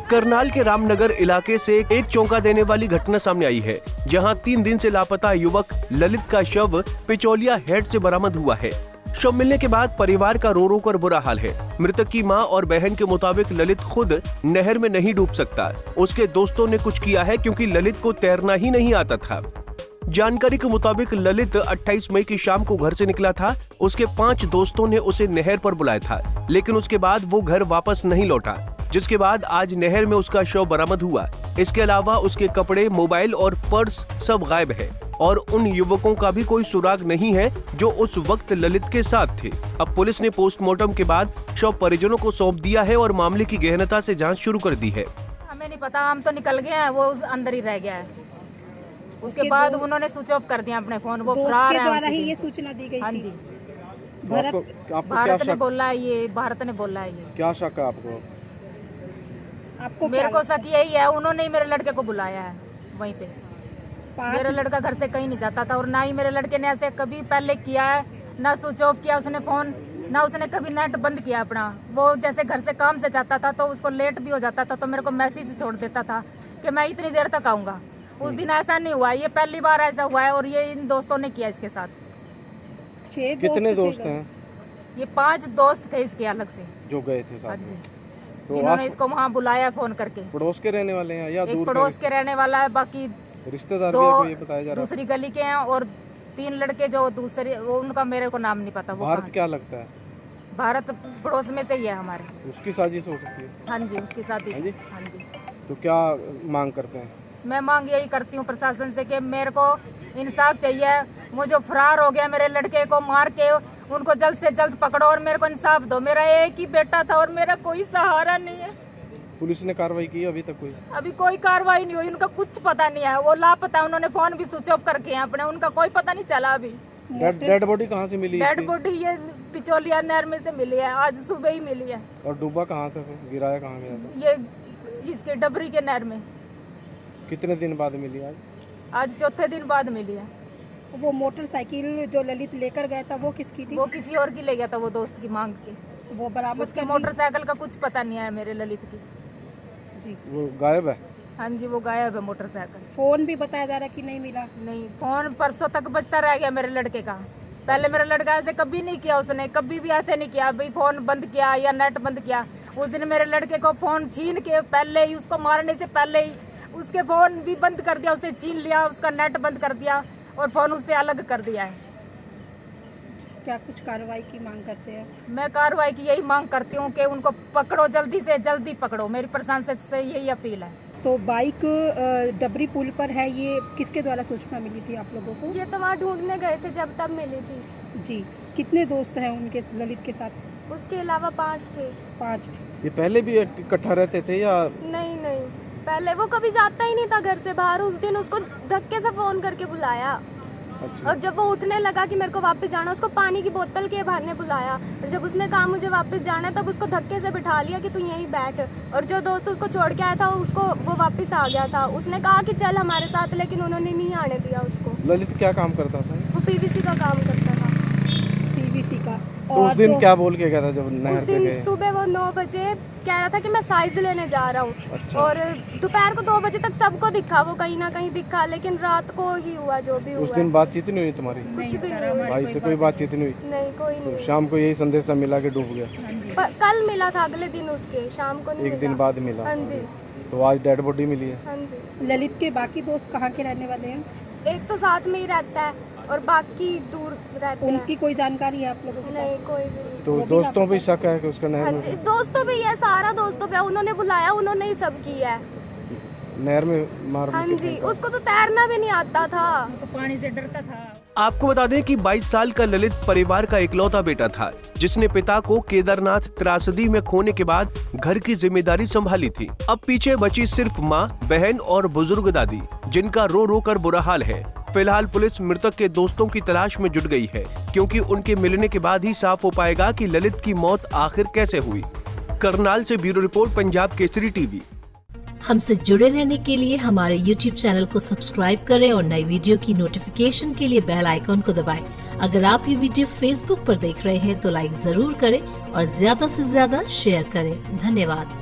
करनाल के रामनगर इलाके से एक चौंका देने वाली घटना सामने आई है, जहां 3 दिन से लापता युवक ललित का शव पिचौलिया हेड से बरामद हुआ है। शव मिलने के बाद परिवार का रो रो कर बुरा हाल है। मृतक की मां और बहन के मुताबिक ललित खुद नहर में नहीं डूब सकता, उसके दोस्तों ने कुछ किया है क्योंकि ललित को तैरना ही नहीं आता था। जानकारी के मुताबिक ललित 28 मई की शाम को घर से निकला था। उसके 5 दोस्तों ने उसे नहर पर बुलाया था, लेकिन उसके बाद वो घर वापस नहीं लौटा, जिसके बाद आज नहर में उसका शव बरामद हुआ। इसके अलावा उसके कपड़े, मोबाइल और पर्स सब गायब है और उन युवकों का भी कोई सुराग नहीं है जो उस वक्त ललित के साथ थे। अब पुलिस ने पोस्टमार्टम के बाद शव परिजनों को सौंप दिया है और मामले की गहनता से जांच शुरू कर दी है। हमें नहीं पता, हम तो निकल गए हैं, वो अंदर ही रह गया है। उसके बाद उन्होंने स्विच ऑफ कर दिया अपने फोन, वो फरार है। द्वारा ही ये सूचना दी गई। हाँ जी, भारत ने बोला है ये, भारत ने बोला है ये। क्या शक है आपको? मेरे को शक यही है, उन्होंने ही मेरे लड़के को बुलाया है वहीं पे। मेरा लड़का घर से कहीं नहीं जाता था और ना ही मेरे लड़के ने ऐसे कभी पहले किया है, ना स्विच ऑफ किया उसने फोन, ना उसने कभी नेट बंद किया अपना। वो जैसे घर से काम से जाता था तो उसको लेट भी हो जाता था तो मेरे को मैसेज छोड़ देता था कि मैं इतनी देर तक आऊंगा। उस दिन ऐसा नहीं हुआ, ये पहली बार ऐसा हुआ है और ये इन दोस्तों ने किया इसके साथ। 6 कितने दोस्त हैं? ये 5 दोस्त थे इसके अलग से जो गए थे साथ में। तो जिन्होंने इसको वहाँ बुलाया फोन करके। पड़ोस के रहने वाले हैं या एक दूर पड़ोस के रहने वाला है, बाकी रिश्तेदार तो भी ये बताया जा रहा है। दूसरी गली के हैं और 3 लड़के जो दूसरे, वो उनका मेरे को नाम नहीं पता। वो भारत क्या लगता है? भारत पड़ोस में से ही है हमारे। उसकी साजिश हो सकती है? हाँ जी, उसकी साजिश। हाँ जी। तो क्या मांग करते हैं? मैं मांग यही करती हूँ प्रशासन से कि मेरे को इंसाफ चाहिए। मुझे फरार हो गया मेरे लड़के को मार के, उनको जल्द से जल्द पकड़ो और मेरे को इंसाफ दो। मेरा एक ही बेटा था और मेरा कोई सहारा नहीं है। पुलिस ने कार्रवाई की अभी तक? अभी कोई कार्रवाई नहीं हुई, उनका कुछ पता नहीं है। वो लापता, उन्होंने फोन भी स्विच ऑफ करके हैं अपने, उनका कोई पता नहीं चला अभी। डेड बॉडी कहाँ से मिली? डेड बॉडी ये पिचौलिया नहर में से मिली है, आज सुबह ही मिली है। और डूबा कहाँ था? गिराया कहाँ गया था? ये इसके डबरी के नहर में। कितने दिन बाद मिली? आज चौथे दिन बाद मिली है। वो मोटरसाइकिल जो ललित लेकर गया था वो किसकी थी? वो किसी और की ले गया था, वो दोस्त की मांग के। वो बरामद उसकी मोटरसाइकिल का कुछ पता नहीं है मेरे ललित की। जी, वो गायब है? हाँ जी, वो गायब है मोटरसाइकिल। फोन भी बताया जा रहा है कि नहीं मिला। नहीं, फोन परसों तक बजता रह गया मेरे लड़के का। पहले मेरा लड़का ऐसे कभी नहीं किया, उसने कभी भी ऐसे नहीं किया भाई फोन बंद किया या नेट बंद किया। उस दिन मेरे लड़के को फोन छीन के पहले ही, उसको मारने से पहले ही उसके फोन भी बंद कर दिया, उसे छीन लिया, उसका नेट बंद कर दिया और फोन उससे अलग कर दिया है। क्या कुछ कार्रवाई की मांग करते हैं? मैं कार्रवाई की यही मांग करती हूँ कि उनको पकड़ो, जल्दी से जल्दी पकड़ो। मेरी प्रशासन से यही अपील है। तो बाइक डबरी पुल पर है, ये किसके द्वारा सूचना मिली थी आप लोगों को? ये तो वहाँ ढूंढने गए थे जब तब मिली थी। जी, कितने दोस्त हैं उनके ललित के साथ? उसके अलावा 5 थे। 5 थे। ये पहले भी इकट्ठा रहते थे या? नहीं, पहले वो कभी जाता ही नहीं था घर से बाहर। उस दिन उसको धक्के से फोन करके बुलाया। अच्छा। और जब वो उठने लगा कि मेरे को वापस जाना, उसको पानी की बोतल के बहाने बुलाया। और जब उसने कहा मुझे वापस जाना है, तब उसको धक्के से बिठा लिया कि तू यहीं बैठ। और जो दोस्त उसको छोड़ के आया था उसको, वो वापस आ गया था। उसने कहा कि चल हमारे साथ, लेकिन उन्होंने नहीं आने दिया उसको। ललित क्या काम करता था? वो पीवीसी का काम करता था। पीवीसी का। तो उस दिन क्या बोल के गया था जब नहर पे गए? उस दिन सुबह वो 9 बजे कह रहा था कि मैं साइज लेने जा रहा हूँ। अच्छा। और दोपहर को 2 बजे तक सबको दिखा, वो कहीं ना कहीं दिखा, लेकिन रात को ही हुआ जो भी हुआ। उस दिन बातचीत नहीं हुई तुम्हारी? कुछ भी नहीं हुआ। भाई से कोई बातचीत नहीं हुई? नहीं, कोई नहीं। तो शाम को यही संदेशा मिला कि डूब गया? कल मिला था, अगले दिन उसके शाम को नहीं एक दिन बाद मिला? हाँ जी। तो आज डेड बॉडी मिली है? हाँ जी। ललित के बाकी दोस्त कहाँ के रहने वाले हैं? एक तो साथ में ही रहता है और बाकी दूर रहते हैं। उनकी कोई जानकारी है आप लोगों को? नहीं, कोई भी नहीं। तो दोस्तों पे शक है कि उसका हाँ नहर जी, में? दोस्तों पे है, सारा दोस्तों पे। उन्होंने बुलाया, उन्होंने ही सब किया है। नहर में मार? हाँ जी, उसको तो तैरना भी नहीं आता था, तो पानी से डरता था। आपको बता दें कि 22 साल का ललित परिवार का इकलौता बेटा था, जिसने पिता को केदारनाथ त्रासदी में खोने के बाद घर की जिम्मेदारी संभाली थी। अब पीछे बची सिर्फ मां, बहन और बुजुर्ग दादी, जिनका रो रो कर बुरा हाल है। फिलहाल पुलिस मृतक के दोस्तों की तलाश में जुट गई है, क्योंकि उनके मिलने के बाद ही साफ हो पाएगा कि ललित की मौत आखिर कैसे हुई। करनाल से bureau report, Punjab Kesari TV. हमसे जुड़े रहने के लिए हमारे YouTube चैनल को सब्सक्राइब करें और नई वीडियो की नोटिफिकेशन के लिए बेल आइकॉन को दबाएं। अगर आप ये वीडियो Facebook पर देख रहे हैं तो लाइक जरूर करें और ज्यादा से ज्यादा शेयर करें। धन्यवाद।